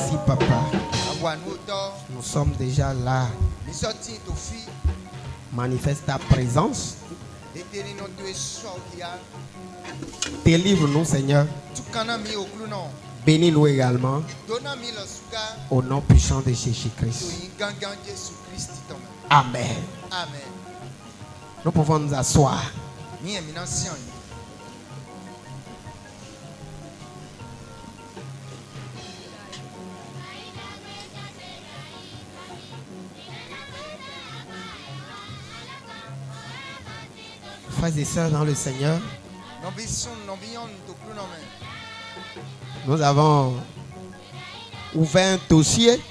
Merci, papa. Nous sommes déjà là. Manifeste ta présence. Délivre-nous, Seigneur. Bénis-nous également. Au nom puissant de Jésus-Christ. Amen. Nous pouvons nous asseoir. Frères et sœurs dans le Seigneur, nous avons ouvert un dossier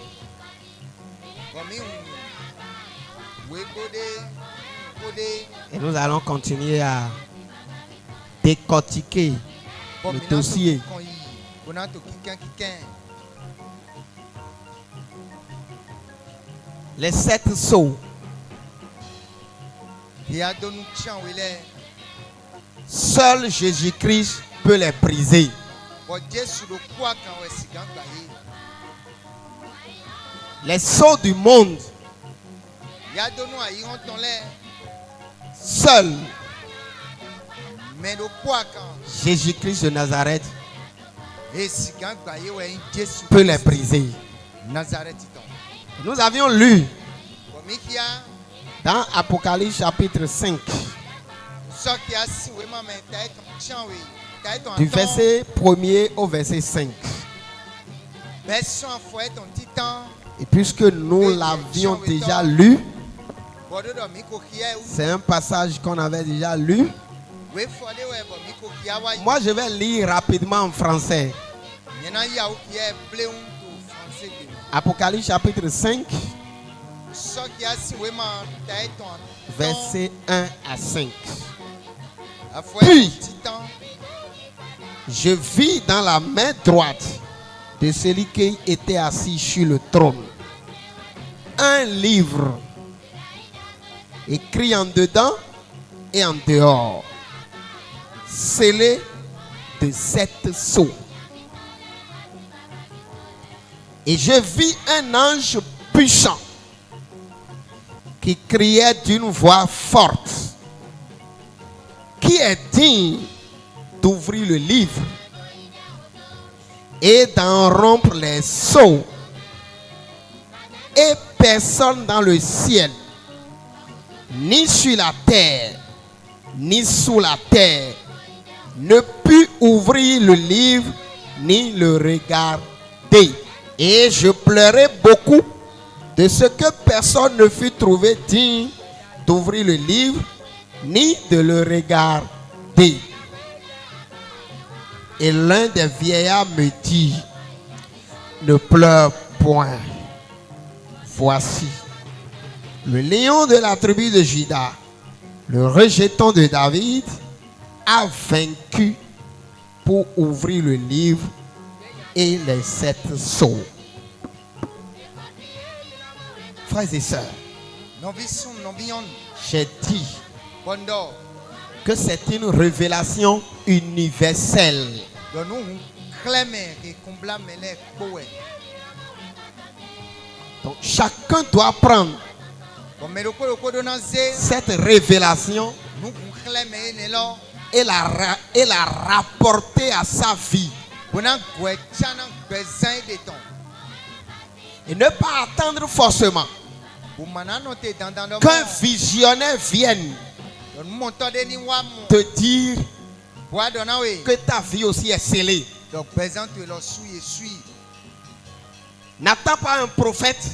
et nous allons continuer à décortiquer le dossier. Les 7 sceaux. Seul Jésus-Christ peut les briser. Les sceaux du monde. Seul Jésus-Christ de Nazareth peut les briser. Nous avions lu dans Apocalypse chapitre 5, du verset 1er au verset 5. Et puisque nous l'avions déjà lu, c'est un passage qu'on avait déjà lu. Moi, je vais lire rapidement en français. Apocalypse chapitre 5, verset 1 à 5. Puis, je vis dans la main droite de celui qui était assis sur le trône un livre écrit en dedans et en dehors, scellé de 7 sceaux. Et je vis un ange puissant qui criait d'une voix forte: qui est digne d'ouvrir le livre et d'en rompre les sceaux? Et personne dans le ciel, ni sur la terre, ni sous la terre, ne put ouvrir le livre ni le regarder. Et je pleurais beaucoup de ce que personne ne fut trouvé digne d'ouvrir le livre ni de le regarder. Et l'un des vieillards me dit: ne pleure point. Voici, le lion de la tribu de Juda, le rejeton de David, a vaincu pour ouvrir le livre et les 7 sceaux. Frères et sœurs, j'ai dit que c'est une révélation universelle. Donc chacun doit prendre cette révélation et la rapporter à sa vie. Et ne pas attendre forcément qu'un visionnaire vienne te dire que ta vie aussi est scellée. N'attends pas un prophète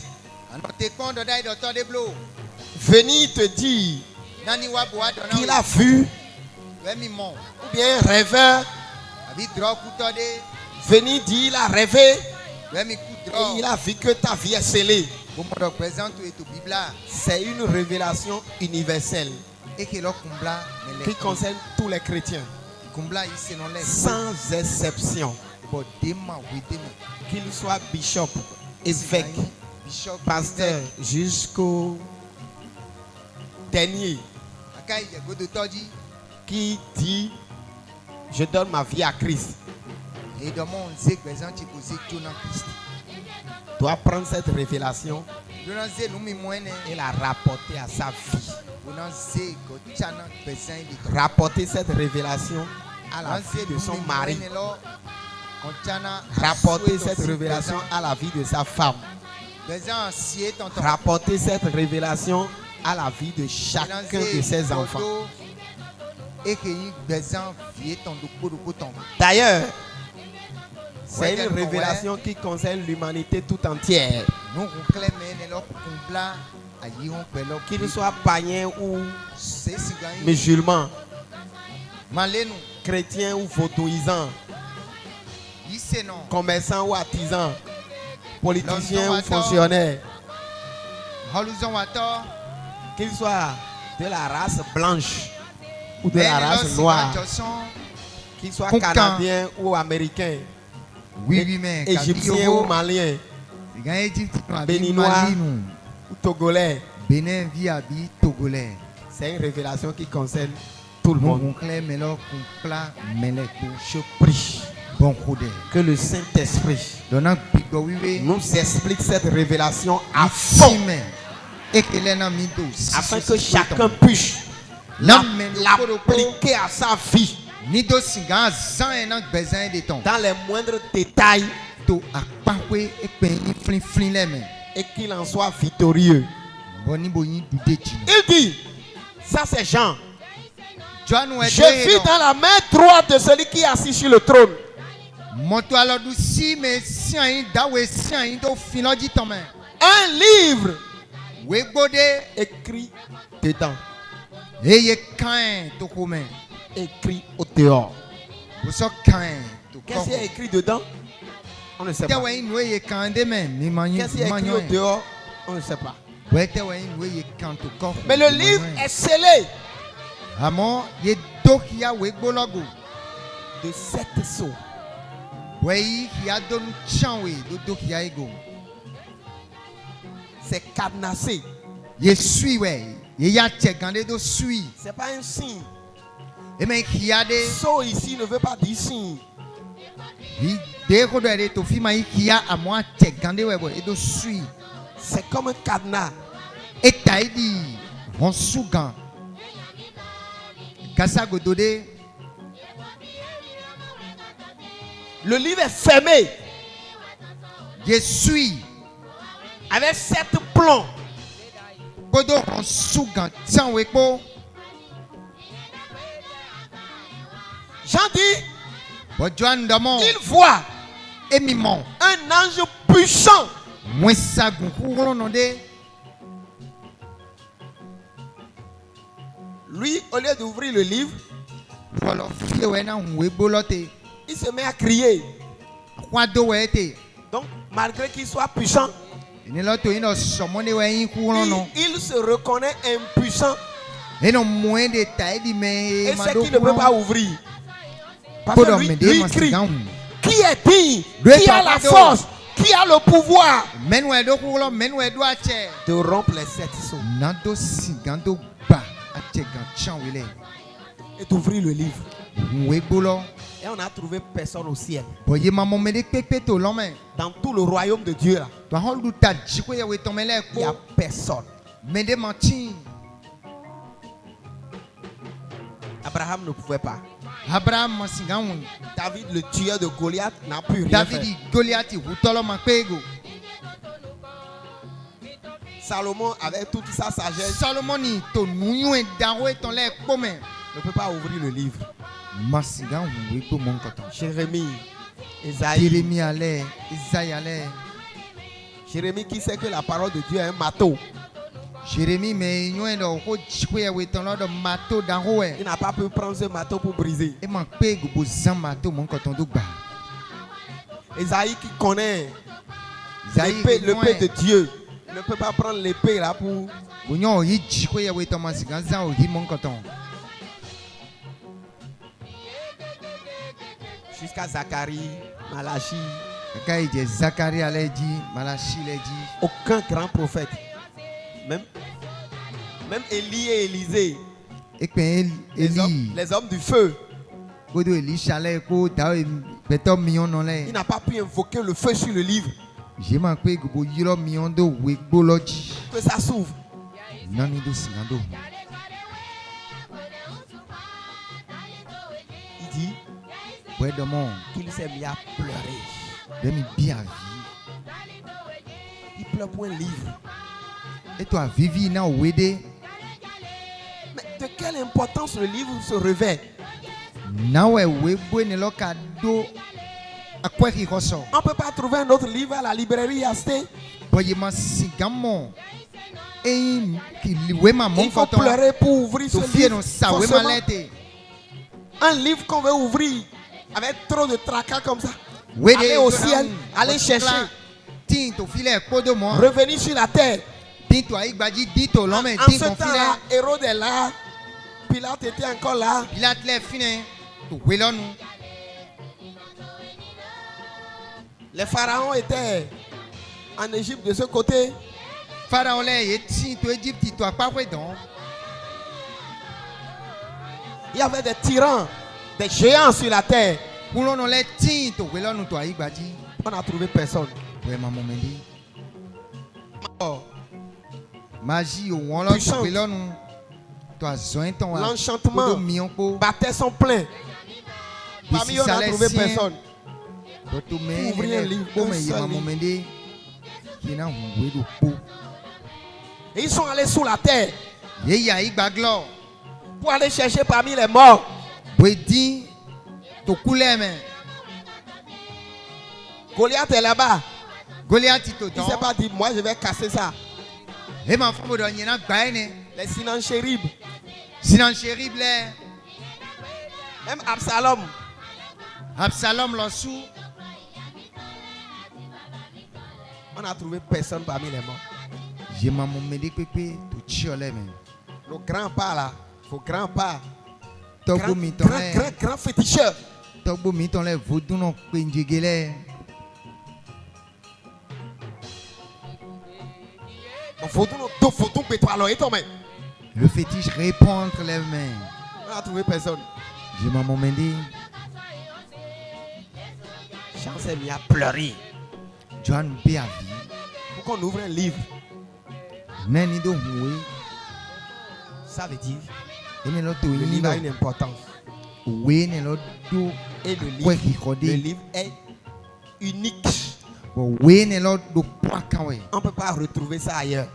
venir te dire qu'il a vu, ou bien un rêveur venir dire il a rêvé et il a vu que ta vie est scellée. C'est une révélation universelle qui concerne tous les chrétiens, sans exception. Qu'il soit bishop, évêque, pasteur, jusqu'au dernier qui dit: je donne ma vie à Christ. doit prendre cette révélation et la rapporter à sa vie. Rapporter cette révélation à la vie de son mari. Rapporter cette révélation à la vie de sa femme. Rapporter cette révélation à la vie de chacun de ses enfants. D'ailleurs, c'est une révélation qui concerne l'humanité tout entière. Qu'ils soient païens ou musulmans, chrétiens ou vaudouisants, commerçants ou artisans, politiciens ou fonctionnaires, qu'ils soient de la race blanche ou de la race noire, qu'ils soient canadiens ou américains, égyptiens ou maliens, béninois ou togolais. C'est une révélation qui concerne tout le monde. Je prie que le Saint-Esprit nous explique cette révélation à fond, afin que chacun puisse l'appliquer à sa vie dans les moindres détails et qu'il en soit victorieux. Il dit, ça c'est Jean. Je vis dans la main droite de celui qui est assis sur le trône un livre écrit dedans, écrit au dehors. Qu'est-ce qui est écrit dedans? On ne sait pas. Qu'est-ce qui est écrit au dehors? On ne sait pas. Mais le livre est scellé de 7 sceaux. C'est cadenassé. C'est pas un signe. Sceau ici ne veut pas dire signe. C'est comme un cadenas. Le livre est fermé. Je suis avec 7 plombs. Jean dit, il voit un ange puissant. Lui, au lieu d'ouvrir le livre, il se met à crier. Donc, malgré qu'il soit puissant, il se reconnaît impuissant. Et c'est qu'il ne peut pas ouvrir. Parce que lui crie, qui est digne, qui a la force, qui a le pouvoir de rompre les 7 sceaux et d'ouvrir le livre. Et on a trouvé personne au ciel. Dans tout le royaume de Dieu là, il n'y a personne. Abraham ne pouvait pas. David, le tueur de Goliath, n'a pu rien faire. Salomon, avec toute sa sagesse, ne peut pas ouvrir le livre. Jérémie, Isaïe. Jérémie qui sait que la parole de Dieu est un marteau. Il n'a pas pu prendre ce marteau pour briser. Isaïe qui connaît l'épée de Dieu ne peut pas prendre l'épée là pour... Jusqu'à Zacharie, Malachie. Aucun grand prophète. Même Élie et Élisée. Les hommes du feu. Il n'a pas pu invoquer le feu sur le livre. J'ai manqué que vous yiro miondo wegology. Que ça s'ouvre. Nani do singando. Il dit Ouais de mon. qu'il s'est mis à pleurer. Demi bien vie. Il pleure pour un livre. Et toi vivi na wede. Mais de quelle importance le livre se revêt? Na we webo ne loka do akwa ki koso. On ne peut pas trouver un autre livre à la librairie à acheter. Boye ma sigamo. Et qui liwe ma mon Il faut pleurer pour ouvrir ce livre. Forcément, un livre qu'on veut ouvrir avec trop de tracas comme ça. Aller au ciel, aller chercher. Revenir sur la terre. En ce temps-là, Hérode est là. Pilate était encore là. Les pharaons étaient en Égypte de ce côté. Il y avait des tyrans, des géants sur la terre. On n'a trouvé personne. L'enchantement battait son plein. Parmi eux, on n'a trouvé personne. Pour ouvrir un livre, un seul livre. Et ils sont allés sous la terre pour aller chercher parmi les morts. Goliath est là-bas. Il ne s'est pas dit, moi je vais casser ça. Les Sinanchérib. Même Absalom. On n'a trouvé personne parmi les morts. Le grand pas là. Le grand pas. Grand féticheur. Le fétiche répond entre les mains. On n'a trouvé personne. Jean s'est mis à pleurer. Pourquoi on ouvre un livre? Ça veut dire le livre a une importance. Et le livre est unique. On ne peut pas retrouver ça ailleurs.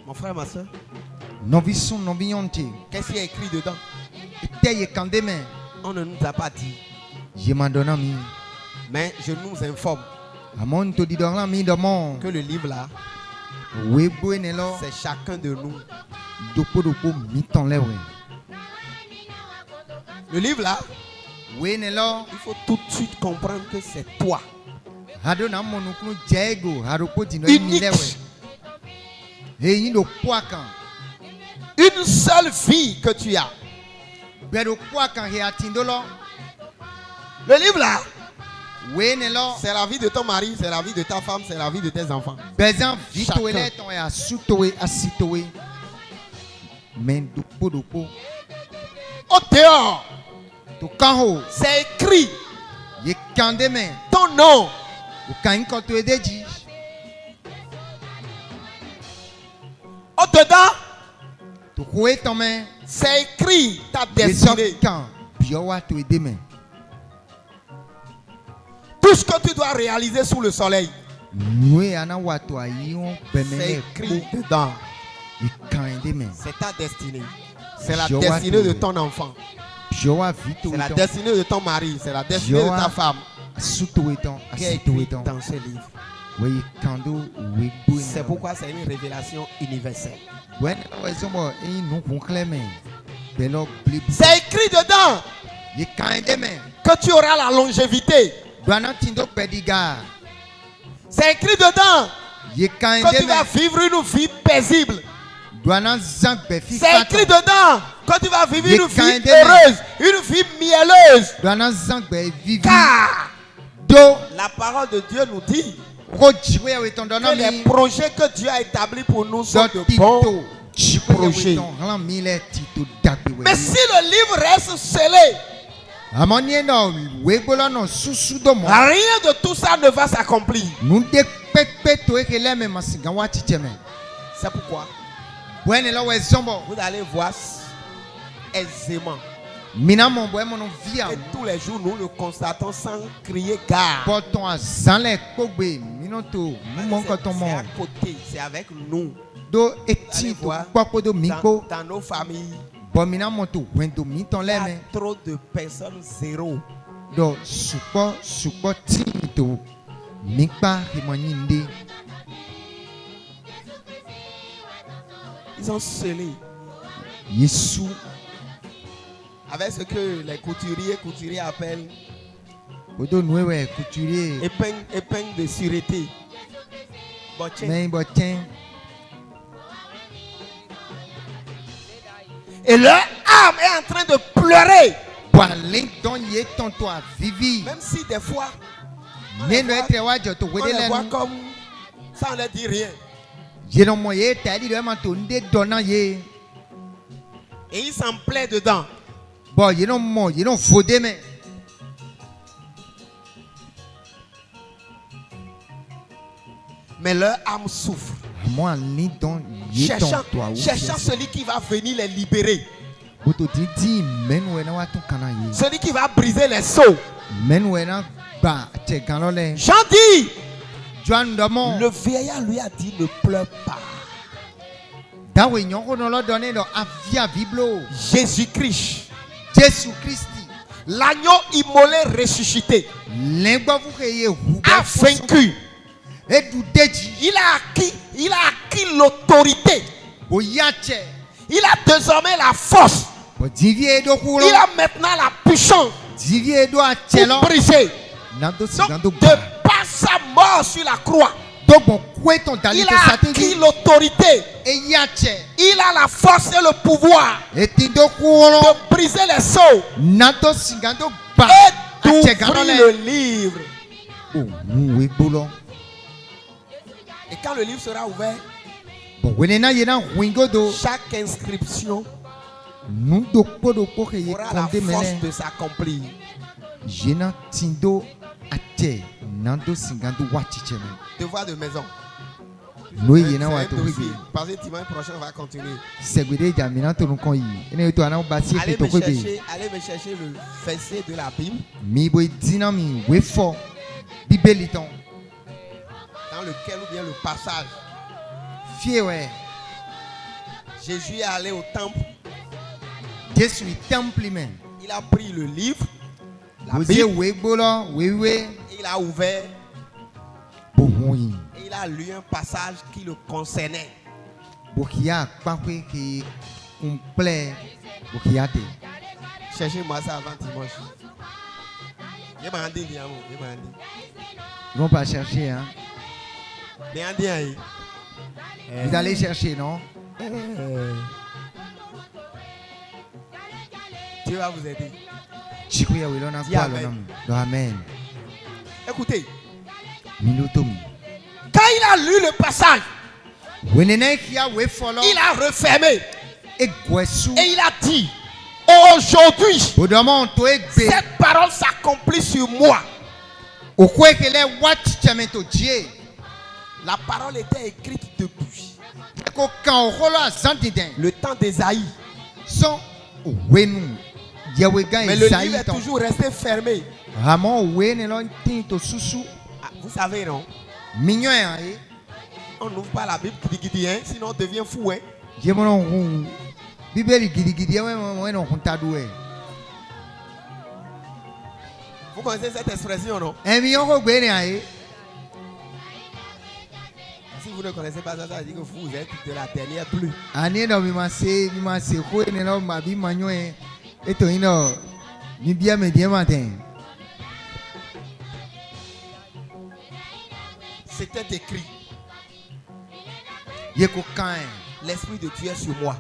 Mon frère, ma soeur, qu'est-ce qu'il y a écrit dedans? On ne nous a pas dit. Mais je nous informe que le livre là, c'est chacun de nous. Le livre là, il faut tout de suite comprendre que c'est toi. Unique. Une seule vie que tu as. Le livre là, c'est la vie de ton mari, c'est la vie de ta femme, c'est la vie de tes enfants. Au dehors, c'est écrit ton nom. Au dedans, c'est écrit ta destinée. Tout ce que tu dois réaliser sous le soleil, c'est écrit dedans. C'est ta destinée. C'est la destinée de ton enfant. C'est la destinée de ton mari. C'est la destinée de ta femme. Qui est écrit dans ce livre. C'est pourquoi c'est une révélation universelle. C'est écrit dedans que tu auras la longévité. C'est écrit dedans que tu vas vivre une vie paisible. C'est écrit dedans que tu vas vivre une vie heureuse, une vie mielleuse. Car la parole de Dieu nous dit que les projets que Dieu a établis pour nous sont de bons projets. Mais si le livre reste scellé, Amonié no wegolo no susu do mo. Rien de tout ça ne va s'accomplir. Nous de pepe to ekele me masiga wa chicheme. C'est pourquoi Bwene lo we zombo. vous allez voir aisément. Mina mon bwe mon via. Et tous les jours, nous le constatons sans crier gare. Porton a zanle kogbe minoto mumon C'est kotomo. à côté, c'est avec nous. Do Allez eti to voir kwako do miko. dans nos familles. Bo mina monto wendo miton Il y a leme. trop de personnes zéro. Do supo tinto mikpa himanyinde. Ils ont scellé Yesu avec ce que les couturiers appellent bodo noué couturier épingle de sûreté. Botchen. mais botin Et leur âme est en train de pleurer. balin don ye tonto a vivi. Même si des fois, Ne no etre wa joto on wede les voit le. comme ça, on ne dit rien. Je no moye tadi do ma to nde dona ye. Et ils s'en plaident dedans. Bo ye no fode me. Mais leur âme souffre. Moi li don ye Cherchant tonto a celui qui va venir les libérer. boto titi men we na wa to kana ye. Celui qui va briser les seaux. Men we na ba che gano le. Jean dit, Joan domo. le vieillard lui a dit, ne pleure pas. Da we nyoko no lo donné do avia biblo. Jésus-Christ, Jésus Christi. l'agneau immolé ressuscité, Lengba vous ye a vaincu. et du deji. Il a acquis l'autorité. Bo yache. Il a désormais la force. Bo divie do kulo. Il a maintenant la puissance Divie do achelo. pour briser. Nando Donc, sigando de par sa mort sur la croix, do bon kweton dali il to a acquis satedi. l'autorité. E yache. Il a la force et le pouvoir Et tindo kulo. de briser les seaux Nando sigando ba. et Ache gano d'ouvrir le. le livre. Oh, we bolo. Et quand le livre sera ouvert, Bo wenena yena wingo do. chaque inscription Nundo podo poke ye aura la konde force mele. de s'accomplir. Jena tindo ache. Nando sigando wachiche me. Devoir de maison. No C'est yena un wa to dossier. wibi. Parce que dimanche prochain, on va continuer. Segwede jamina to no kon yi. Ene to ana basi Allez ke to me kwebe. chercher le verset de la Bible Mi boy dinami we fo. Bibeli ton. dans lequel ou bien le passage. Fie we. Jésus est allé au temple. Jesu temple men. Il a pris le livre, la Boze Bible, we bolo we et il a ouvert bo hoyi. et il a lu un passage qui le concernait. Bo kia pakwe ki complet. Bo kia te. Cherchez-moi ça avant dimanche. Il m'a dit, il m'a dit. Non pas chercher hein. Mais on dit, hein. Vous allez chercher non? Dieu va vous aider. Chikuya we lona Dis kwa amen. lona. Do amen. Écoutez, Minutomi. quand il a lu le passage, Wenene kia we follow. il a refermé E gwesu. et il a dit, aujourd'hui, Bodomon to egbe. cette parole s'accomplit sur moi. Okwekele wachichemento die. La parole était écrite depuis Ko kan oholo azantiden. le temps d'Ésaïe. So wenu. Yewe gan Mais le livre est Isaïe ton. toujours resté fermé. Ramon wene lo tin to susu. Ah, vous savez, non? Mignon hein. On n'ouvre pas la Bible, hein, sinon on devient fou. Hein? Jemono hu. Bibeli gidigidi we no huntadue. Vous connaissez cette expression, non? Emi yoko gbene aye. Si vous ne connaissez pas ça, ça veut dire que vous êtes de la dernière pluie. Ani no mi ma se ko ne no ma bi manyo e. Eto ino ni bia me die matin. C'était écrit, Yeko kan. l'Esprit de Dieu est sur moi.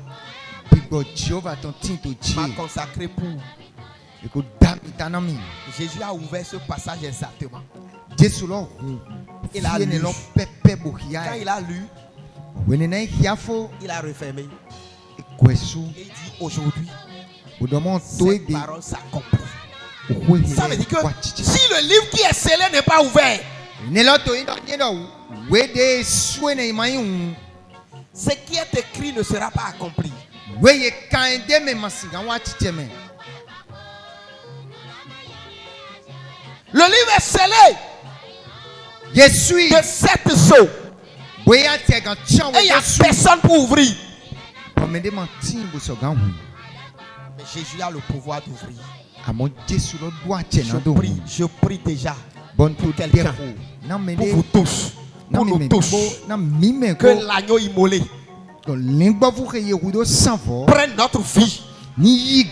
Bigo Jehovah ton tin to M'a die. consacré pour. Eko dam itanami. Jésus a ouvert ce passage exactement. Jesu lo hu. Il a Fie ne lu. lo pepe Quand bokia. il a lu, Wenene hiafo il a refermé. ekwesu. Et il dit, aujourd'hui, Bodomon to cette egbe. parole s'accomplit. Ça veut dire que si le livre qui est scellé n'est pas ouvert, ce qui est écrit ne sera pas accompli. Le livre est scellé de 7 sceaux. Et il n'y a personne pour ouvrir. Mais Jésus a le pouvoir d'ouvrir. Je prie déjà pour quelqu'un, pour vous tous, pour nous tous, que l'agneau immolé prenne notre vie et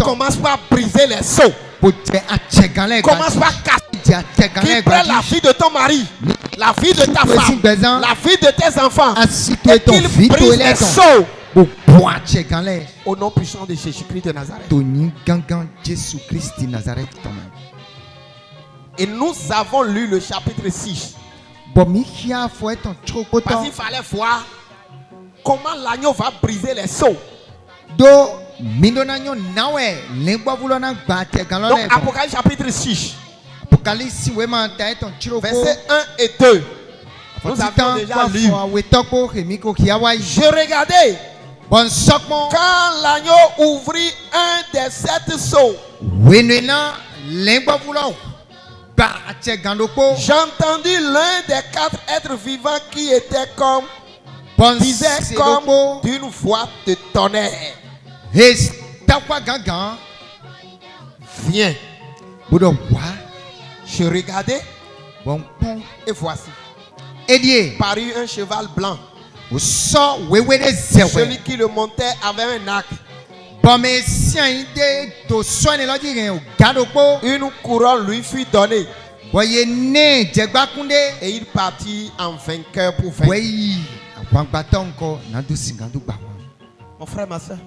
commence par briser les sceaux. Commence par casser. Qu'il prenne la vie de ton mari, la vie de ta femme, la vie de tes enfants, et qu'il brise les sceaux. Au nom puissant de Jésus-Christ de Nazareth. Et nous avons lu le chapitre 6. Parce qu'il fallait voir comment l'agneau va briser les sceaux. Donc Apocalypse chapitre 6. Versets 1 et 2. Nous avons déjà lu. Je regardais quand l'agneau ouvrit un des 7 sceaux. J'ai entendu l'un des 4 êtres vivants qui était comme disait comme d'une voix de tonnerre. Viens. Je regardais et voici parut un cheval blanc. Celui qui le montait avait un arc. Une couronne lui fut donnée. Et il partit en vainqueur pour vaincre. Mon frère, ma soeur,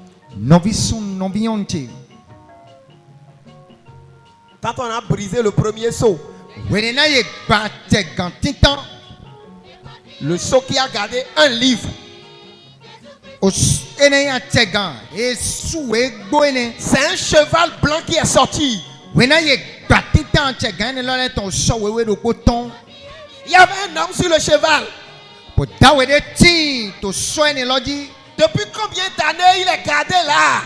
quand on a brisé le premier sceau, le sceau qui a gardé un livre, c'est un cheval blanc qui est sorti. Il y avait un homme sur le cheval. Depuis combien d'années il est gardé là?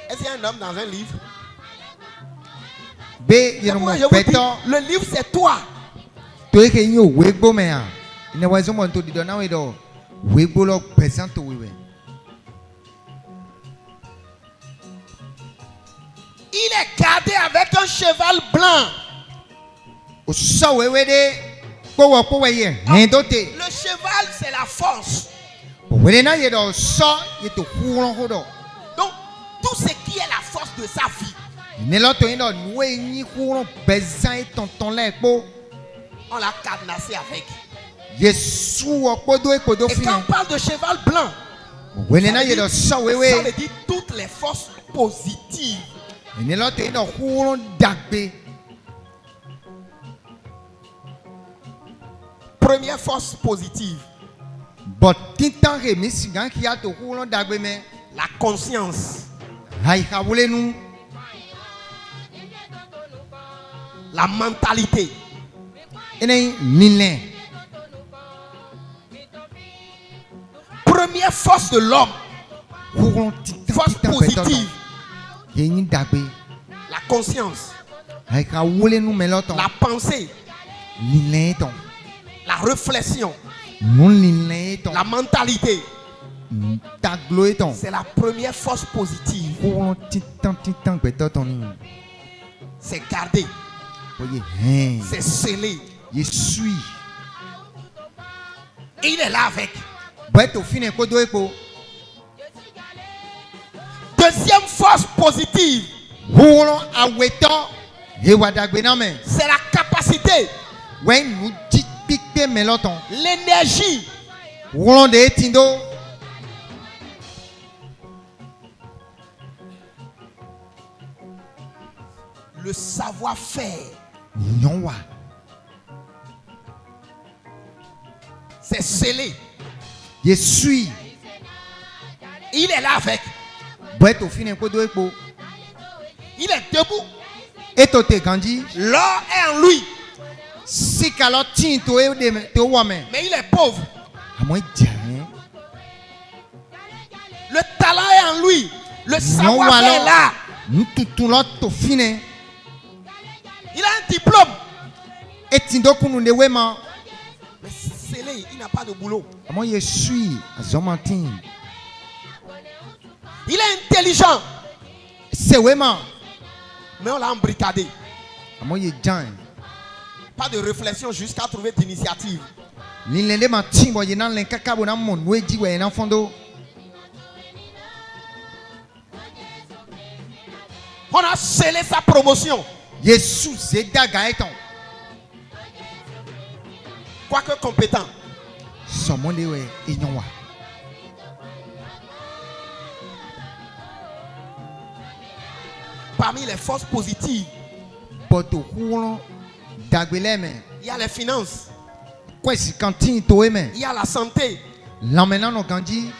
Est-ce qu'il y a un homme dans un livre? Moi, je vous dis, le livre c'est toi. Il est gardé avec un cheval blanc. Le cheval c'est la force. Donc tout ce qui est la force de sa vie, on l'a cadenassé avec. Et quand on parle de cheval blanc, ça veut dire toutes les forces positives. Première force positive, la conscience, la mentalité. Première force de l'homme, force positive, la conscience, la pensée, la réflexion, la mentalité. C'est la première force positive. C'est gardé, c'est scellé. Et il est là avec. Deuxième force positive, c'est la capacité, l'énergie, le savoir-faire. C'est scellé. Il est là avec. Boy to fine ko do epo. Il est debout. Et to te gandi. L'or est en lui. Si kalo tin to e de to wa men. Mais il est pauvre. Amo jare. Le talent est en lui. Le savoir-faire est là. Tout lot to fine. Il a un diplôme. Et tindo kunu de wema. Mais c'est là, il n'a pas de boulot. Amo ye suis azomantin. Il est intelligent. C'est wema. Mais on l'a embricadé. Amo ye jan. Pas de réflexion jusqu'à trouver d'initiative. L'inlende ma timbo ye nan len kakabo na mon weji we na fondo. On a scellé sa promotion. Yesu zeda gaeton. Quoique compétent. Somo de we inyonwa. Parmi les forces positives, Poto hulon dagbeleme. il y a les finances, Kwesi kantin to eme. il y a la santé. L'emmena no gandi.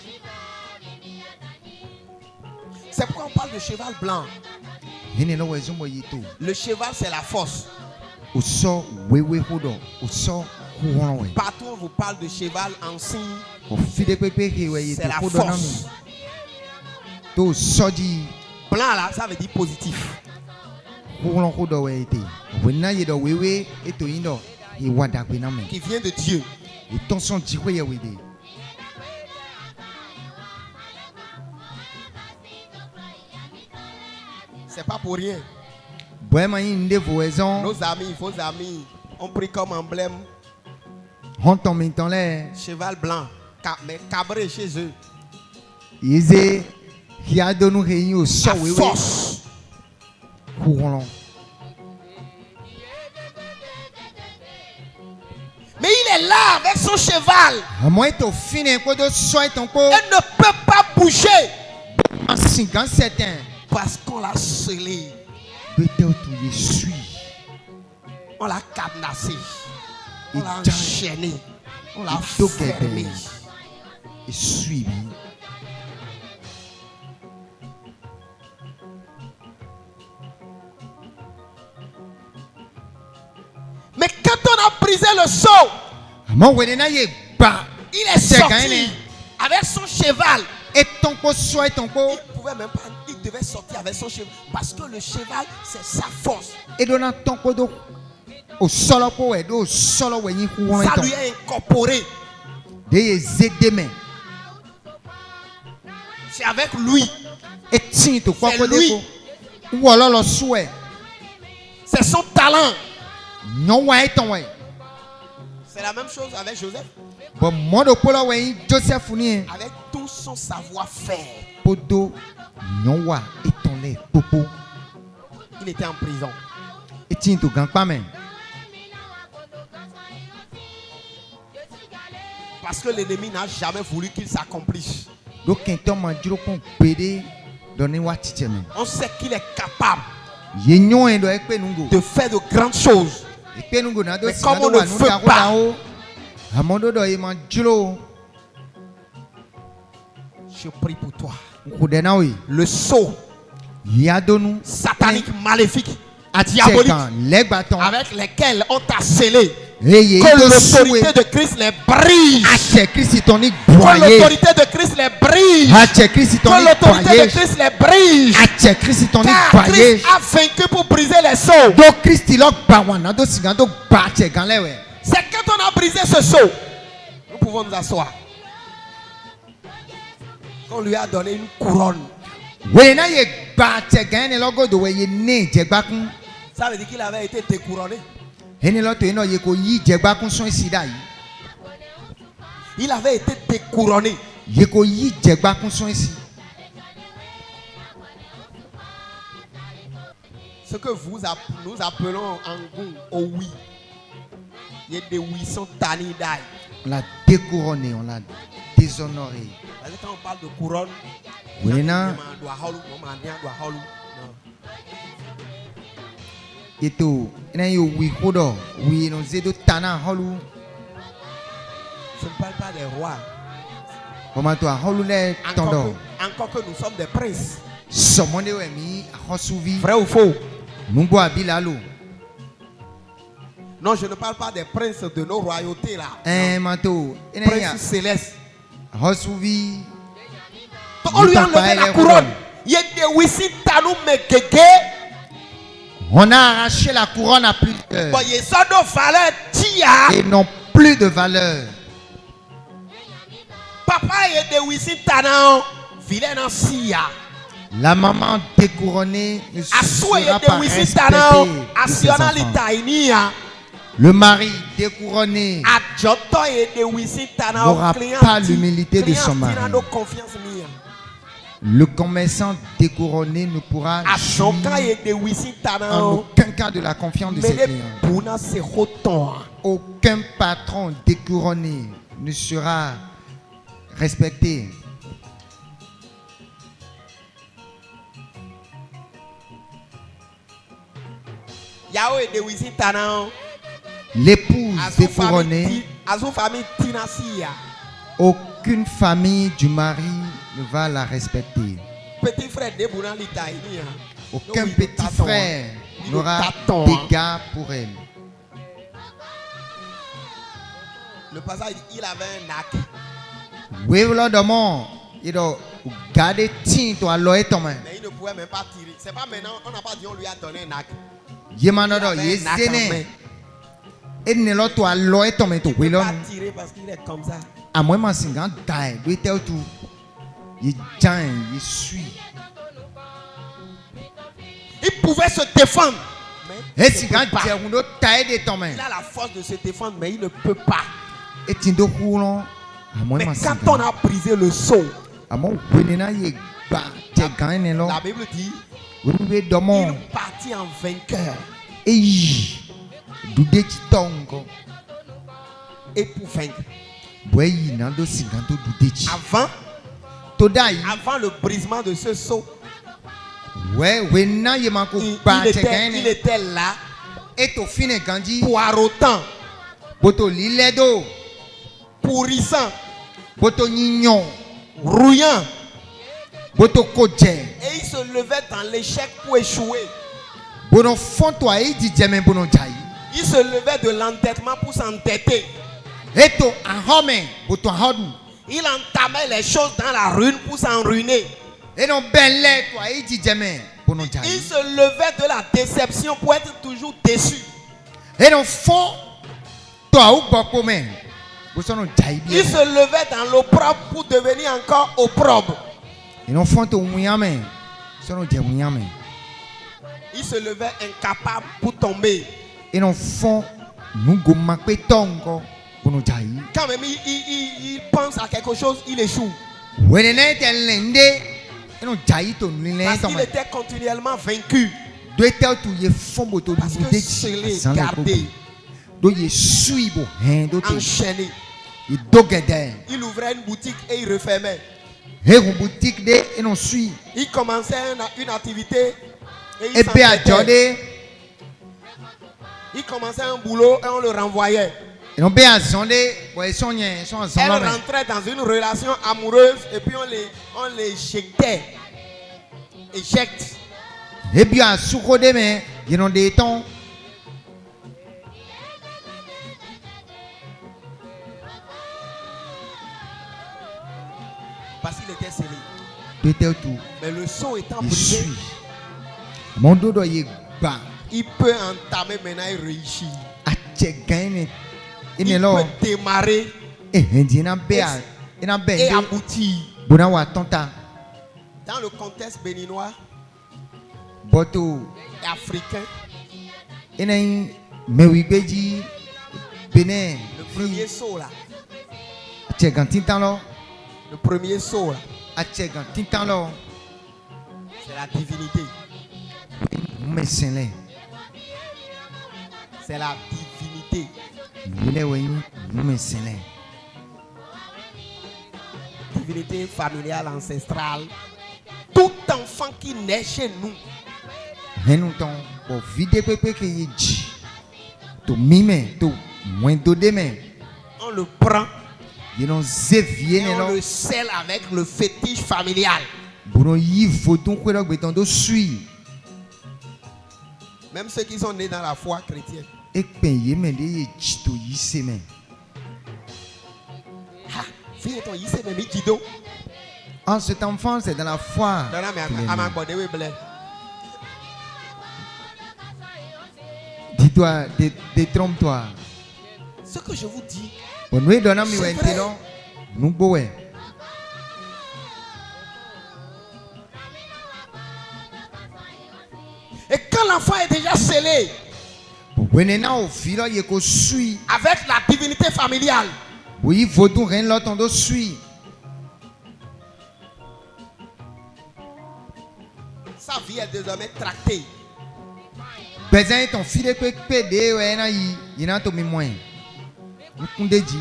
C'est pourquoi on parle de cheval blanc. Hene no wezumo yito. Le cheval, c'est la force. Oso wewe hodo. Oso hulon we. Partout on vous parle de cheval en signe, O fide pepe ke we c'est yito la hodo force. nami. To soji Blanc là, ça veut dire positif. hulon hodo we ite. Wena yedo wewe eto indo. I wada kwe na men. Qui vient de Dieu. Et ton son jikwe ye wede. C'est pas pour rien. Boema inde voison. Nos amis, vos amis ont pris comme emblème Honton minton le. cheval blanc, mais cabré chez eux. Yeze hiado nu heyi o so La wewe. force. Hulon. Mais il est là avec son cheval. Amo eto fine ko do so eton ko. Elle ne peut pas bouger Ansingan certain. parce qu'on l'a scellé, Bete tu ye suis. on l'a cadenassé, on l'a Il enchaîné, on l'a Il toque fermé. Et suivi. Mais quand on a brisé le seau, Amo wede na ye ba. il est C'est sorti gagné. avec son cheval. Eton ko so eton ko. Il pouvait même pas, il devait sortir avec son cheval parce que le cheval c'est sa force. Edona ton ko do. O solo ko we do solo we yin hulon Ça eton. lui est incorporé. De ye zedeme. C'est avec lui. Etin to kwa C'est ko de lui. ko. Wolo lo soué. C'est son talent. Nyon wa eton we. C'est la même chose avec Joseph. Bon modo polo we yin Joseph ni. Avec tout son savoir-faire. Podo nyon wa eton le popo. Il était en prison. Etin to gan pa men. Parce que l'ennemi n'a jamais voulu qu'il s'accomplisse. Do kento manjiro kon pede doni wa tiche men. On sait qu'il est capable Ye nyon en do ekpe nungo. de faire de grandes choses. Ekpe nungo na do Mais si comme na do on ne wa nu veut da ko pas. na o. Amondo do e manjiro Je prie pour toi. ko de na we. Le sceau Ya donu satanique, maléfique, diabolique, atiekan legbaton. avec lesquels on t'a scellé. Eye Que do soué. l'autorité de Christ les brise. Ache Christ toni Que broyer. l'autorité de Christ les brise. Ache Christ Que toni l'autorité broyer. de Christ les brise. Ache Christ toni Car broyer. Christ a vaincu pour briser les sceaux. Do Christ lo gba wana do sigan do ba che gan lewe. C'est quand on a brisé ce sceau, nous pouvons nous asseoir. On lui a donné une couronne. We na ye gba che gan ne logo do we ye ne je gbakun. Ça veut dire qu'il avait été découronné. Eni lo to ino ye ko yi je gbakun so sida yi. Il avait été découronné. Ye ko yi je gbakun so si. Ce que nous appelons en goût au oui. Il y a des oui sont tannis d'ail. On l'a découronné, on l'a déshonoré. Parce que quand on parle de couronne, Oui, non. Eto ina yo wi kodo wi no zedo tana holu. je ne parle pas des rois. Comment toi holule tondo. Encore que nous sommes des princes. Somone wemi hosuvi. Vrai ou faux? Mungu abilalo. Non, je ne parle pas des princes de nos royautés là. Manto. Princes célestes. Hosuvi. On lui a enlevé la couronne. Il y a des wisi tanou mekeke. On a arraché la couronne à plus de Bon, il y a ça de valeur tia. et non plus de valeur. Papa il y a des wisi tanou vilain en sia. La maman découronnée ne Assoye sera de pas wisi tanou respectée pour ses asiona enfants. litainia. Le mari découronné Adjoto et de wisi tanou n'aura pas l'humilité de son mari. Confiance mia. Le commerçant découronné ne pourra Ashoka jouir et de wisi en tanou. aucun cas de la confiance de ses Mais les clients. puna se roton. Aucun patron découronné ne sera respecté. Yao et de wisi tanou. L'épouse découronnée, Azo famille tinasia. aucune famille du mari ne va la respecter. Petit frère de Bouna litainia. Aucun petit frère n'aura d'égard pour elle. Le passage, il avait un arc. Oui, là, demain, il doit garder tiens toi l'oeil ton main. Mais il ne pouvait même pas tirer. C'est pas maintenant, on n'a pas dit on lui a donné un arc. Yemanodo, Il avait un arc en main. yezene. Et ne l'autre toi l'oeil ton main Il tout. ne Oui, peut là. pas tirer parce qu'il est comme ça. À moi, ma singan taille. Oui, t'es tout. Il tient, il suit. Il pouvait se défendre. Mais Et il si ne quand peut pas. tu as une taille de ton main. Il a la force de se défendre, mais il ne peut pas. Et tu dois rouler. À moi, Mais ma quand singan. on a brisé le sceau, À moi, oui, nena, il bat. Tu es gagné, la là. Bible dit Oui, oui, demain. il partit en vainqueur. Et doudé qui tombe. Et pour vaincre. Oui, nando singanto doudé qui. Avant le brisement de ce sceau, Ouais, oui, na ye manko il ba était là, et to fine gandi poireautant, boto liledo pourrissant, boto nignon rouillant. boto koje Et il se levait dans l'échec pour échouer. bono fon toi e di jeme bono jai Il se levait de l'entêtement pour s'entêter. et to ahome boto ahodu Il entamait les choses dans la ruine pour s'en ruiner. et non belle toi e di jeme bono Il jai se levait de la déception pour être toujours déçu. et non fon toi ou boko men boso no jai Il se levait dans l'opprobre pour devenir encore opprobre. et non fon to muyame so no je muyame Il se levait incapable pour tomber. et non fon nu go makpe tongo bono jai Quand même il pense à quelque chose, il échoue. wenene te lende et non jai to nile Parce to qu'il ma était continuellement vaincu. doit être tout ye fond boto Parce que doudé scellé, sans le gardé, do ye sui bo hein do te enchaîné. ye dogede Il ouvrait une boutique et il refermait. he ro boutique de et non sui Il commençait une activité et il et be a s'entêtait. jode Il commençait un boulot et on le renvoyait. et non be a zonde bo e son Elle ensemble rentrait dans une relation amoureuse et puis on les éjectait. Éjecte. et bi a suko de me ye non de ton Parce qu'il était scellé. doit être tout Mais le sceau étant ye brisé, sui mon do do ye ba il peut entamer maintenant et réussir. a che gagne Il ine lo peut démarrer e hendi na be a ina be et de aboutir. bona wa tonta Dans le contexte béninois boto et africain, ina mewi beji Benin le premier saut là, che gantin lo le premier saut là, ache gantin lo c'est la divinité. mesele C'est la divinité. ile weni mesele Divinité familiale, ancestrale. Tout enfant qui naît chez nous, henu ton bo vide pepe ke ye ji to mime to moins do de me on le prend Ils ont zévié Et on non. le scelle avec le fétiche familial. Bono yi voton quoi donc béton do suit. Même ceux qui sont nés dans la foi chrétienne. Et payer mais des chito yi semaine. Ha, fille ton yisse même kido. En cet enfant c'est dans la foi. Donna mais à ma bode we blé. Dis-toi, détrompe-toi. Ce que je vous dis, Bon, nous donnons mi c'est vrai. wentelo. Nous boé. et quand l'enfant est déjà scellé Wenena au filo yeko suit. avec la divinité familiale, Oui, voton rien l'autre on do suit. sa vie est désormais tractée. Besoin ton fille que pédé ouais na yi na to mi moins. Nous kunde dit.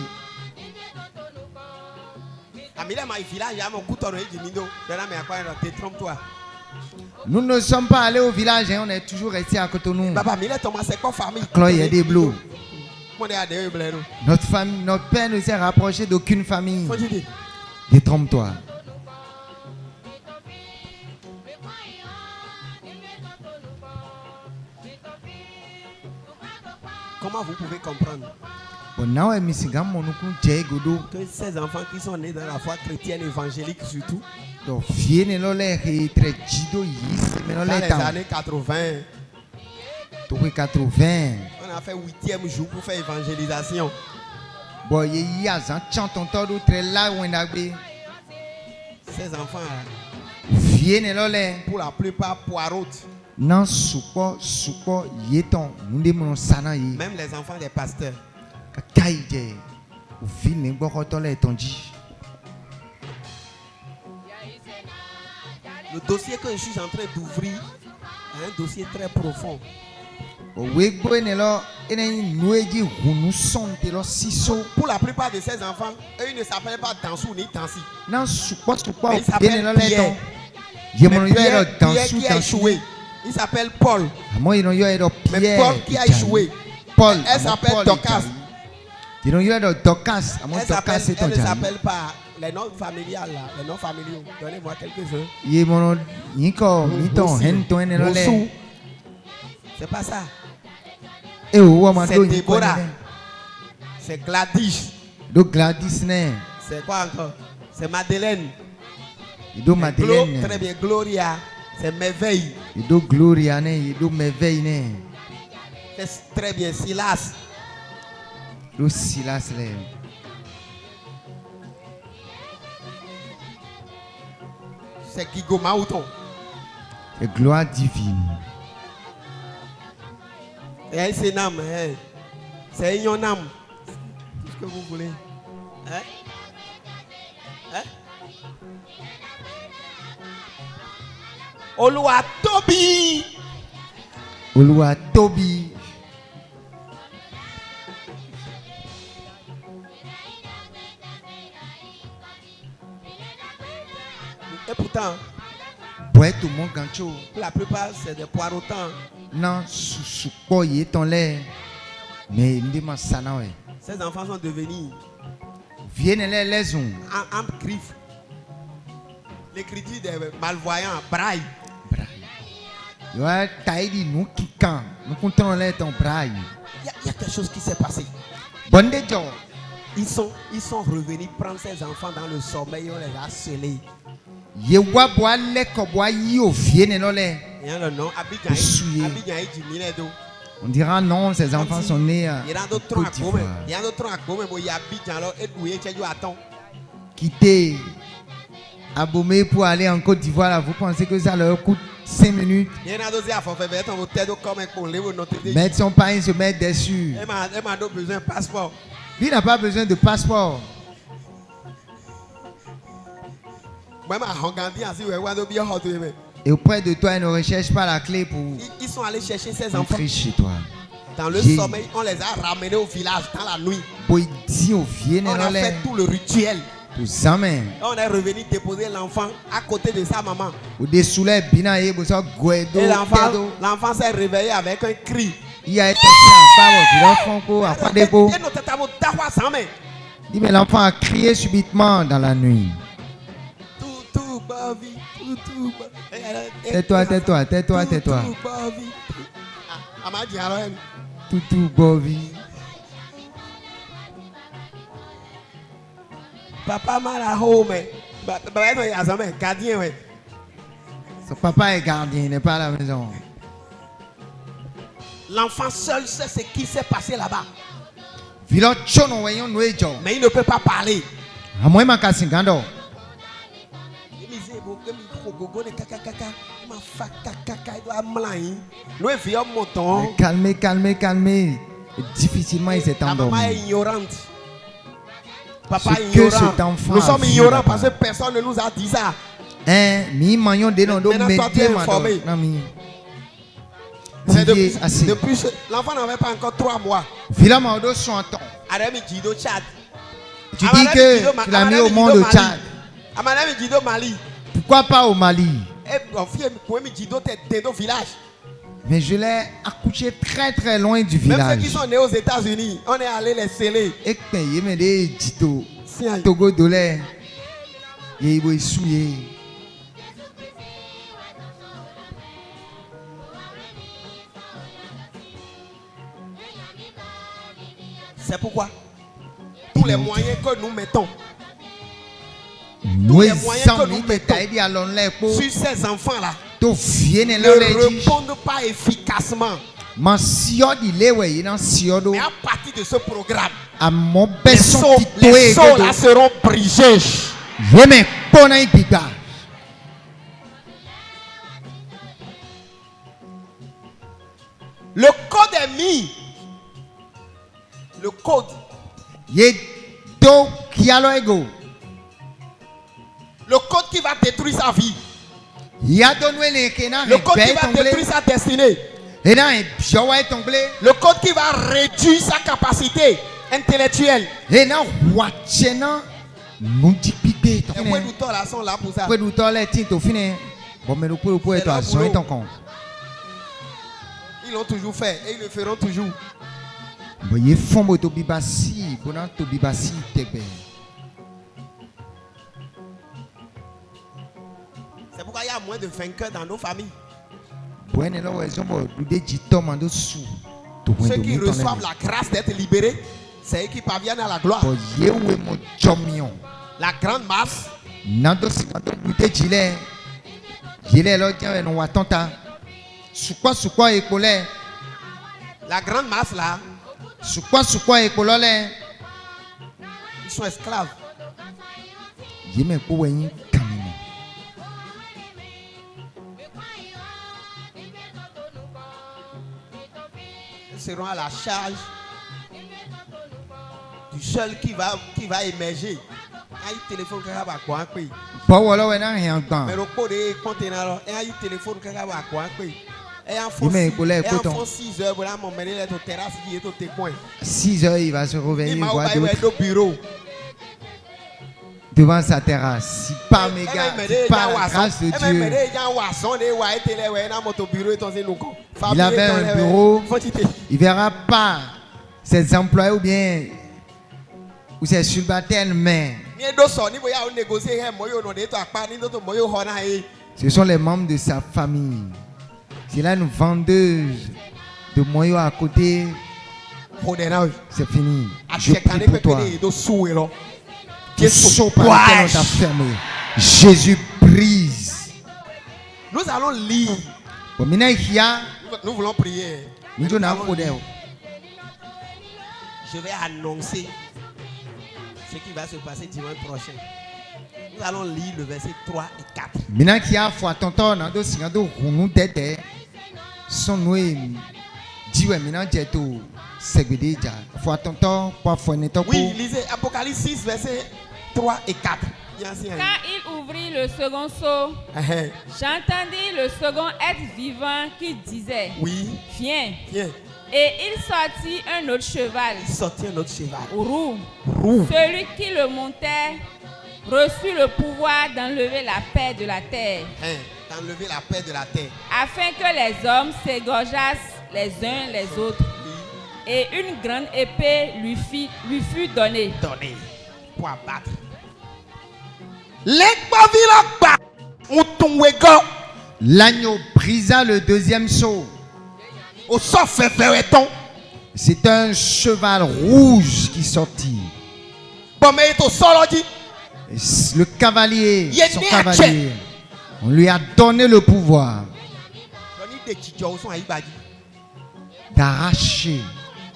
Amile ma village ya mon couteau no eji mindo. Donna mais à quoi détrompe-toi. Nous ne sommes pas allés au village, hein, on est toujours resté à Cotonou. Papa, Mile Thomas, c'est quoi famille? Chloé des Bleus. Moi, je suis blé. Notre famille, notre père ne s'est rapproché d'aucune famille. Faut dire. Détrompe-toi. Comment vous pouvez comprendre Bon, now I miss gam mon nous jay godo. que ces enfants qui sont nés dans la foi chrétienne évangélique surtout, Donc vienne lo le très jido yis, mais lo dans le les temps. années 80, To 80. on a fait 8e jour pour faire évangélisation. Bon, y a un chanton todo très là où on a bé. Ces enfants, Vienne lo le. pour la plupart, poirotent. Non souko yeton nous demandons sana yi. Même les enfants des pasteurs. Kaide. Ou vienne bokoto le tonji. Le dossier que je suis en train d'ouvrir est un dossier très profond. Wegbo ne lo ene nueji hunu sonte lo siso. Pour la plupart de ces enfants, eux, ils ne s'appellent pas Dansou ni Tansi. Non souko Mais il vienne lo s'appelle le Pierre. ton. Je Mais mon yo Pierre, dans Pierre sous qui a dans échoué. Il s'appelle Paul. moi il yo ero Mais Pierre. Paul qui a échoué. Paul. Elle s'appelle Dorcas. Il yo ero Dorcas. Amo Elle Dorcas c'est ton ne jari. s'appelle pas les noms familiales là, les noms familiaux. Donnez-moi quelques-uns. Ye mon niko mito hento ene lo Rossou. le. C'est pas ça. E o ma C'est do Déborah. C'est Gladys. do Gladys ne. C'est quoi encore? C'est Madeleine. Do Madeleine. Très bien. Gloria. C'est Merveille. Do Gloria ne, do merveille ne. C'est très bien. Silas. Do Silas le. C'est Guigo Maouton. Et gloire divine. Et c'est Nam. C'est Yonam. Tout ce que vous voulez. Hein? Hein? Olua Tobi. Olua Tobi. Et pourtant, Boy tout mon gancho. pour la plupart, c'est des poirotants. Non, sous quoi y est ton lait. Mais ndima sana we. Ces enfants sont devenus Vienne les on. en griffe. L'écriture des malvoyants, braille. Braille. Yo a taïdi nous qui quand. Nous comptons les ton braille. Il y a quelque chose qui s'est passé. Bonne de jour. Ils sont revenus prendre ces enfants dans le sommeil, on les a scellés. Ye wa boa le ko boa yo vienne lo le. Il y a le nom Abidjan. Souillé. Abidjan et Jimiledo. On dira non, ces enfants sont nés à Il y a d'autres troncs à Côte Gome. d'Ivoire. Il y a d'autres troncs à Gome, mais il y a Abidjan là et Douye Tchadjou attend. Quitter Abomey pour aller en Côte d'Ivoire, là, vous pensez que ça leur coûte 5 minutes? Il y en a d'autres à faire faire ton tête comme un collé ou notre tête. Mettre son pain, se mettre dessus. Elle m'a besoin de passeport. Lui n'a pas besoin de passeport. Moi, je regarde ainsi, ouais, ouais, bien hot, ouais. Et auprès de toi, ils ne recherchent pas la clé pour Ils sont allés chercher ces enfants. entrer chez toi. Dans le J'ai- sommeil, on les a ramenés au village dans la nuit. Boy, dis au vienne On a fait tout le rituel. tout ça, mais On est revenu déposer l'enfant à côté de sa maman. au dessous les bina et vous savez guedo. Et l'enfant s'est réveillé avec un cri. Il y a été en femme, il a fait quoi, à pas de quoi. Et notre tamo tawa sans main. dit mais l'enfant a crié subitement dans la nuit. Toutou bavi, toutou bavi. Tais-toi, tais-toi, tais-toi, tais-toi. Toutou bavi. Ah, m'a dit alors. Toutou Bovi. Papa m'a la home. Bah, il y a un gardien, ouais. Son papa est gardien, il n'est pas à la maison. L'enfant seul sait ce qui s'est passé là-bas. Mais il ne peut pas parler. Calmez, calmez, calmez. Difficilement il s'est La maman endormi. est ignorante. Papa Ce est que ignorant. cet enfant Nous a sommes vu ignorants là-bas. parce que personne ne nous a dit ça. Maintenant, toi, tu es informé. C'est depuis l'enfant n'avait pas encore 3 mois. Tu dis que tu l'as mis au monde au Tchad. Pourquoi pas au Mali? Mais je l'ai accouché très très loin du Même ceux village. qui sont nés aux États-Unis, on est allé les sceller. Et quand il me dit Togo dolé, il est souillé. C'est pourquoi tous les moyens que nous mettons Nous les moyens que nous mettons mettons sur ces enfants-là ne ne répondent pas efficacement. Mais à partir de ce programme, les sauts là seront brisés. Le code est mis. Le code. Le code qui va détruire sa vie. Le code qui va détruire sa destinée. Le code qui va réduire sa capacité intellectuelle. Les producteurs là sont là pour ça. Ils l'ont toujours fait et ils le feront toujours. C'est pourquoi il y a moins de vainqueurs dans nos familles. Ceux qui reçoivent la grâce d'être libérés, c'est eux qui parviennent à la gloire. La grande masse, la grande masse là, ils sont esclaves. Ils seront à la charge du seul qui va émerger. Il téléphone qui va quoi mais le code est contenant et il téléphone qui va quoi et en fond 6 heures voilà mon mari est au terrasse qui est au témoin 6 heures il va se réveiller il va au bureau devant sa terrasse. Si pas mes gars, si pas la grâce de Dieu. Il avait un bureau, il ne verra pas ses employés ou bien ou ses subalternes, mais ce sont les membres de sa famille. C'est là une vendeuse de moyens à côté. C'est fini. Je prie pour toi. Jésus brise. Nous allons lire. Nous voulons prier. Je vais annoncer ce qui va se passer dimanche prochain. Nous allons lire le verset 3 et 4. Oui, lisez Apocalypse 6, verset 3 et 4. Quand il ouvrit le second sceau, j'entendis le second être vivant qui disait, oui, viens. Viens. Et il sortit un autre cheval. Roux. Celui qui le montait reçut le pouvoir d'enlever la paix de la terre. D'enlever la paix de la terre. Afin que les hommes s'égorgeassent les uns les autres. Et une grande épée lui fut donnée. pour abattre. L'agneau brisa le deuxième sceau. C'est un cheval rouge qui sortit. Le cavalier, son cavalier, on lui a donné le pouvoir d'arracher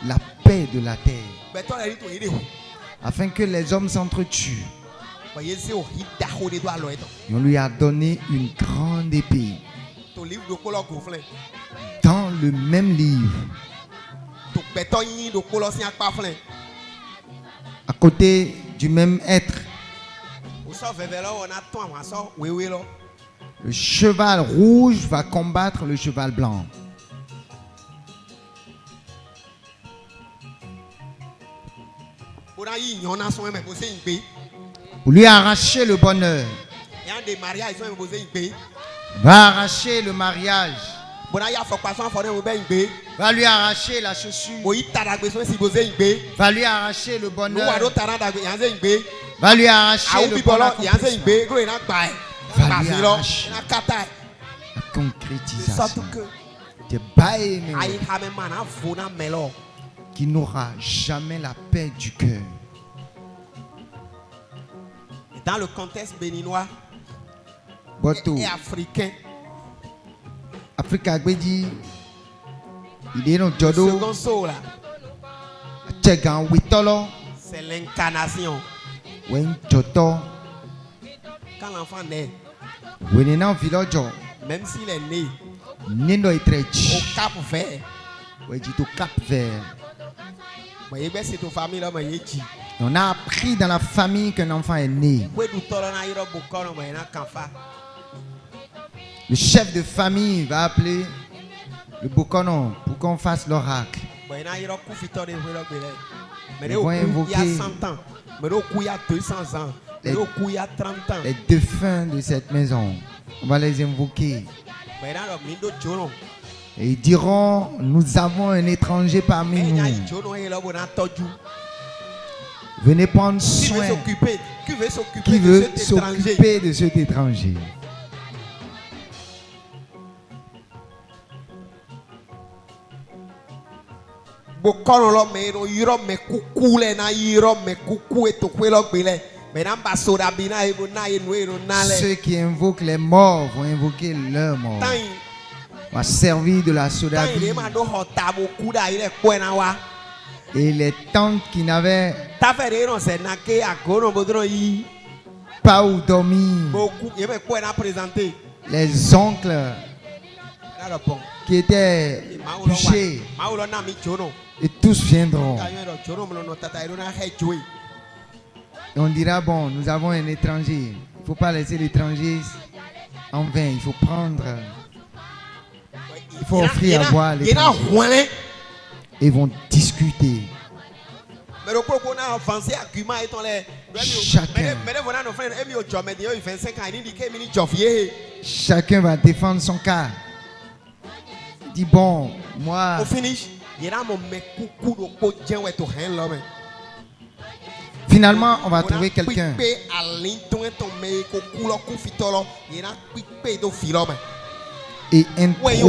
la paix de la terre afin que les hommes s'entretuent. Et on lui a donné une grande épée. Dans le même livre, à côté du même être, le cheval rouge va combattre le cheval blanc. Pour lui arracher le bonheur, va arracher le mariage, va lui arracher la chaussure, va lui arracher le bonheur, va lui arracher le bonheur, va lui arracher la concrétisation de bail qui n'aura jamais la paix du cœur. Dans le contexte béninois et africain, Africa Gbedi, il est dans le Jodo, second saut là, c'est l'incarnation. Quand l'enfant naît, même s'il est né au Cap Vert, c'est ta famille là, on a appris dans la famille qu'un enfant est né. Le chef de famille va appeler le Bokono pour qu'on fasse l'oracle. Ils vont invoquer il y a 100 ans, il y a 200 ans, il y a 30 ans. Les défunts de cette maison. On va les invoquer. Et ils diront, nous avons un étranger parmi nous. Venez prendre soin. Qui veut s'occuper de cet étranger? Ceux qui invoquent les morts vont invoquer leurs morts. On va servir de la sodabi. Et les tantes qui n'avaient pas où dormir, les oncles qui étaient touchés, et tous viendront. Et on dira, bon, nous avons un étranger. Il ne faut pas laisser l'étranger en vain. Il faut prendre. Il faut offrir à boire l'étranger. Ils vont discuter. Chacun va défendre son cas. Il dit, bon, moi... Finalement, on va trouver quelqu'un. Et introduit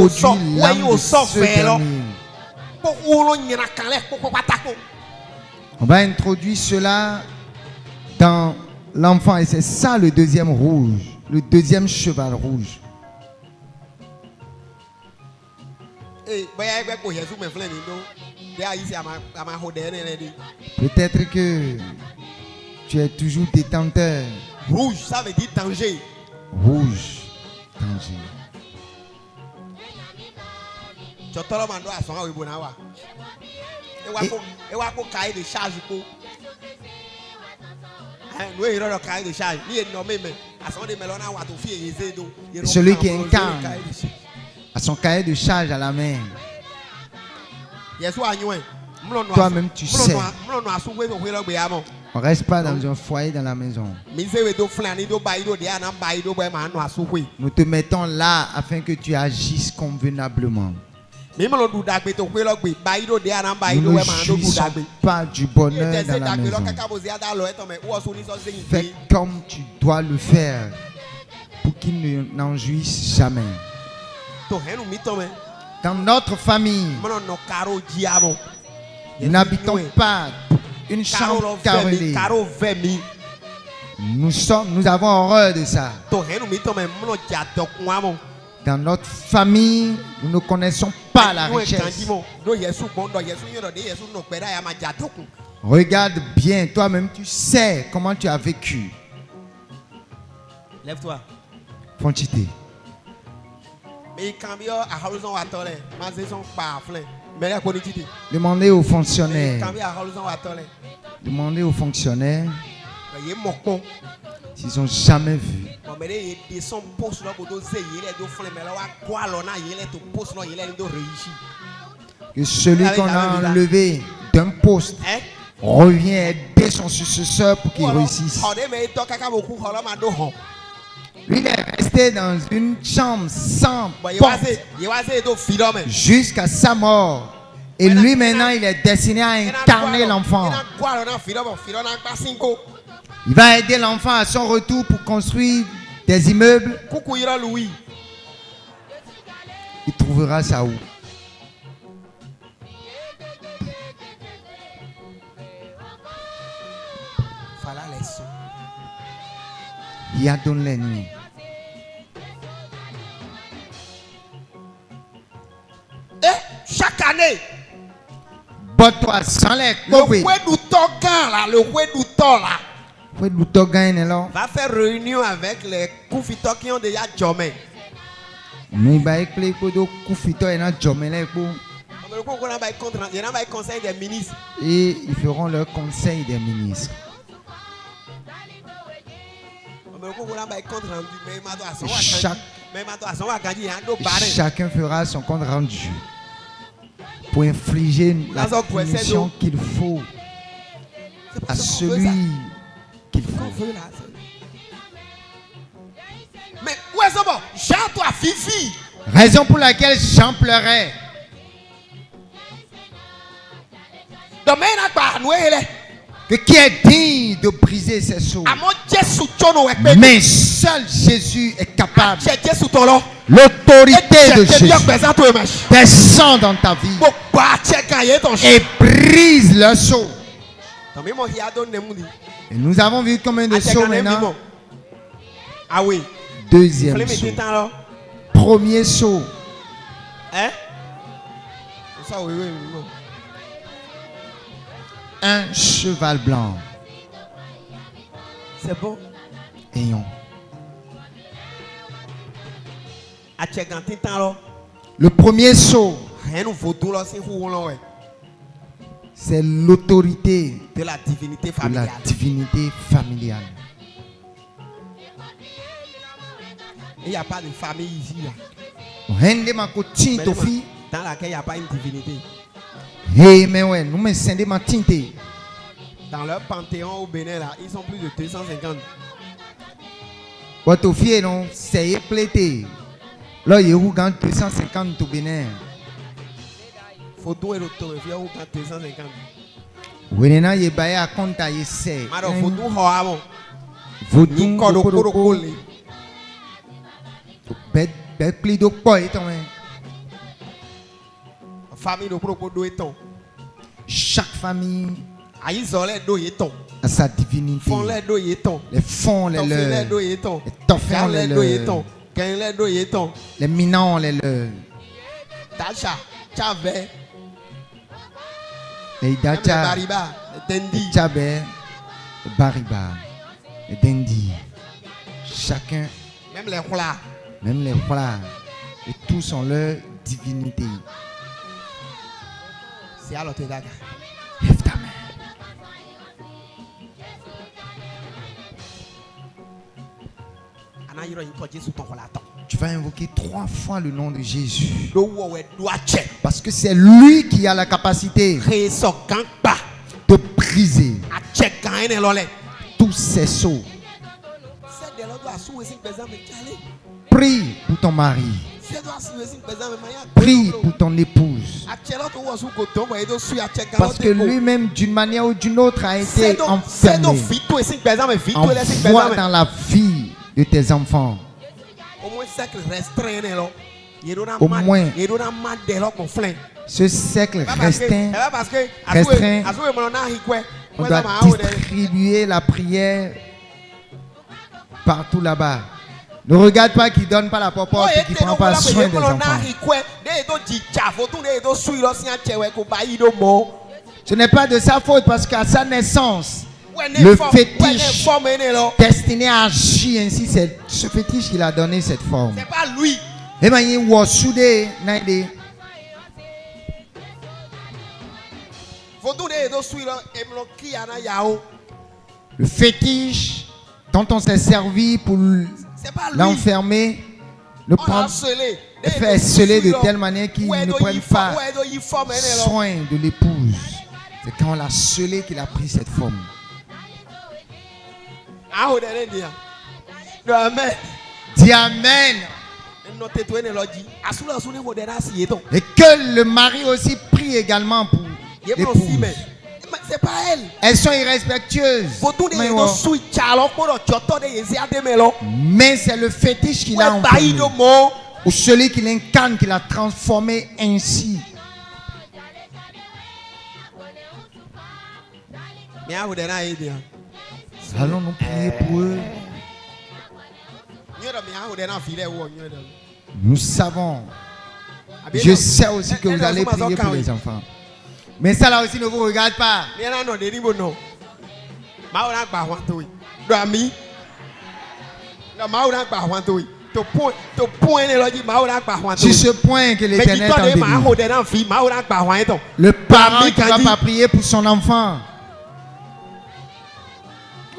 l'âme de ce dernier. On va introduire cela dans l'enfant. Et c'est ça le deuxième rouge. Le deuxième cheval rouge. Peut-être que tu es toujours détenteur. Rouge, ça veut dire danger. Rouge, danger. Celui qui incarne a son cahier de charge à la main. Toi-même tu sais. On ne reste pas dans un foyer dans la maison. Nous te mettons là afin que tu agisses convenablement. Nous ne jouissons pas du bonheur dans la maison. Fais comme tu dois le faire pour qu'il n'en jouisse jamais. Dans notre famille, nous n'habitons pas une chambre carrelée. Nous avons horreur de ça. Dans notre famille, nous ne connaissons pas la richesse. Regarde bien, toi-même, tu sais comment tu as vécu. Lève-toi. Fonchité. Demandez aux fonctionnaires. Demandez aux fonctionnaires s'ils n'ont jamais vu. Que celui qu'on a enlevé d'un poste revient aider son successeur pour qu'il réussisse. Lui, il est resté dans une chambre sans porte jusqu'à sa mort. Et lui, maintenant, il est destiné à incarner l'enfant. Il va aider l'enfant à son retour pour construire des immeubles. Il trouvera ça où? Il y a dans les nuits. Et chaque année, toi sans les le roi d'Outogan là va faire réunion avec les koufiteurs qui ont déjà jommé. Il va éclairer pour koufiteurs et na jommé là pour. Et ils feront leur conseil des ministres. Chacun fera son compte rendu pour infliger la punition qu'il faut à celui qu'il faut. Mais où est-ce bon? Jean, toi, Fifi. Raison pour laquelle Jean pleurait. Que qui est digne de briser ses sceaux? Mais seul Jésus est capable. L'autorité de Jésus descend dans ta vie et brise le sceau. Et nous avons vu combien de sceaux maintenant? Ah oui. Deuxième sceau. Premier sceau. Un cheval blanc. C'est bon. Ayons. Le premier sceau, c'est l'autorité de la divinité familiale. Il n'y a pas de famille ici là. Dans laquelle il n'y a pas une divinité. Mais ouais, nous me sendons ma tinte. Dans leur panthéon au Bénin là, ils sont plus de 250. Votre fille non, c'est éclaté. Là, il y a 250 au Bénin. Photo et l'autographie, il y a 250. Oui, il y a des à compte à essayer. Photo, hors chaque famille a sa divinité. Les fonds, les leurs. Les toffins, les leurs. Les minants, les leurs. Les Dacha, les Tchabé, les Bariba, les Dendi. Chacun, même les rois. Et tous ont leur divinité. C'est à l'autre daga. Lève ta main. Tu vas invoquer 3 fois le nom de Jésus. Parce que c'est lui qui a la capacité de briser tous ces sceaux. Prie pour ton mari. Prie pour ton épouse. Parce que lui-même, d'une manière ou d'une autre, a été enfermé. Envoie dans la vie de tes enfants. Au moins, ce cercle restreint, on doit distribuer la prière partout là-bas. Ne regarde pas qui ne donne pas la popote et qui ne prend pas soin des enfants. Ce n'est pas de sa faute parce qu'à sa naissance, le fétiche destiné à agir ainsi, c'est ce fétiche qui l'a donné cette forme. C'est pas lui. Le fétiche dont on s'est servi pour l'enfermer, le prendre, le faire sceller de telle manière qu'il ne prenne pas soin de l'épouse. C'est quand on l'a scellé qu'il a pris cette forme. Dis Amen. Et que le mari aussi prie également pour l'épouse. C'est pas elle. Elles sont irrespectueuses. Mais c'est le fétiche qui l'a enfermé. Ou celui qui l'incarne, qui l'a transformé ainsi. Allons nous prier pour eux. Nous savons. Je sais aussi que vous allez prier pour les enfants. Mais ça là aussi ne vous regarde pas. Sur ce point que l'Éternel t'en délivre. Le parent qui ne va pas prier pour son enfant,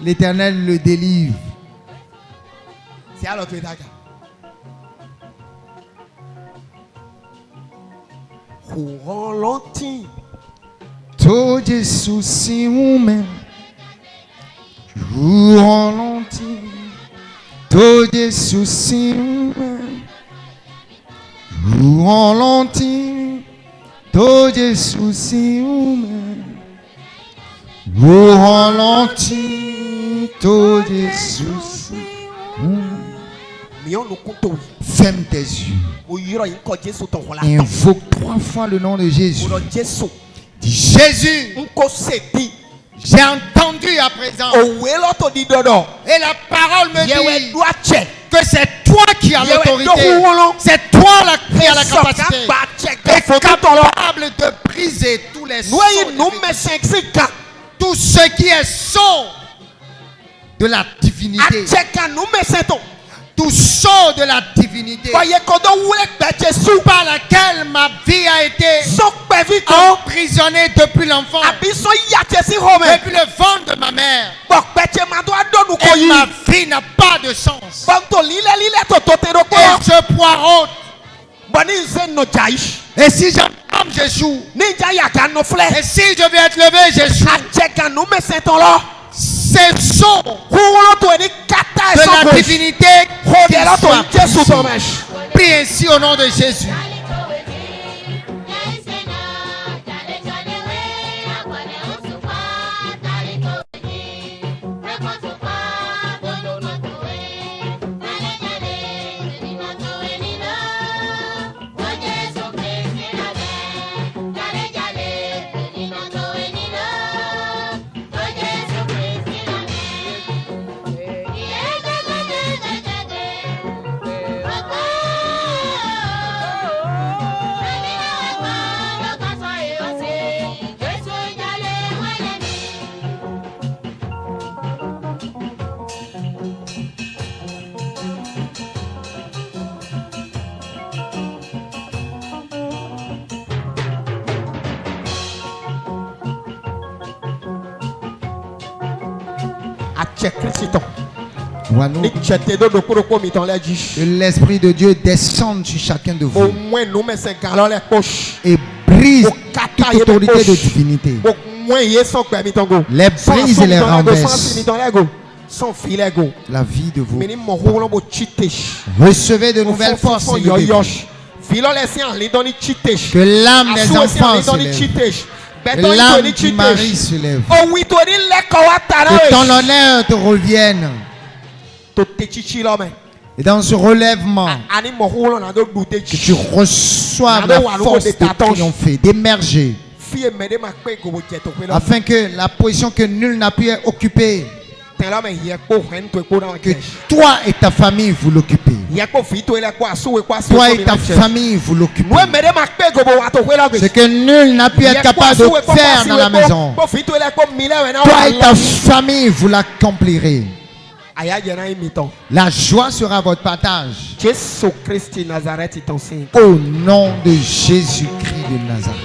l'Éternel le délivre. Todo Jesus se uma, Rolonti. Todo Jesus se uma, Rolonti. Todo Jesus se uma, Rolonti. Todo Jesus se uma. Ferme tes yeux. Invoque 3 fois le nom de Jésus. Dis Jésus. J'ai entendu à présent. Et la parole me dit que c'est toi qui as l'autorité. C'est toi qui as la capacité. Et capable de briser tous les sceaux. Tout ce qui est sceau de la divinité. Tout sceau de la divinité par laquelle ma vie a été emprisonnée depuis l'enfant, depuis le ventre de ma mère. Et ma vie n'a pas de sens. Et ce poireau. Et si j'entends, j'échoue. Et si je vais être levé, j'échoue. C'est sceau de la divinité qui soit pris ainsi au nom de Jésus. Que l'Esprit de Dieu descende sur chacun de vous et brise toute autorité de divinité. Les brise et les renverse. la vie de vous. Recevez de nouvelles forces. Que l'âme des enfants se lève. Que l'âme du mari se lève. Que ton honneur te revienne. Et dans ce relèvement, que tu reçoives la force de triompher, d'émerger, afin que la position que nul n'a pu occuper, que toi et ta famille vous l'occupez. Toi et ta famille vous l'occupez. Ce que nul n'a pu être capable de faire dans la maison, toi et ta famille vous l'accomplirez. La joie sera votre partage. Au nom de Jésus-Christ de Nazareth.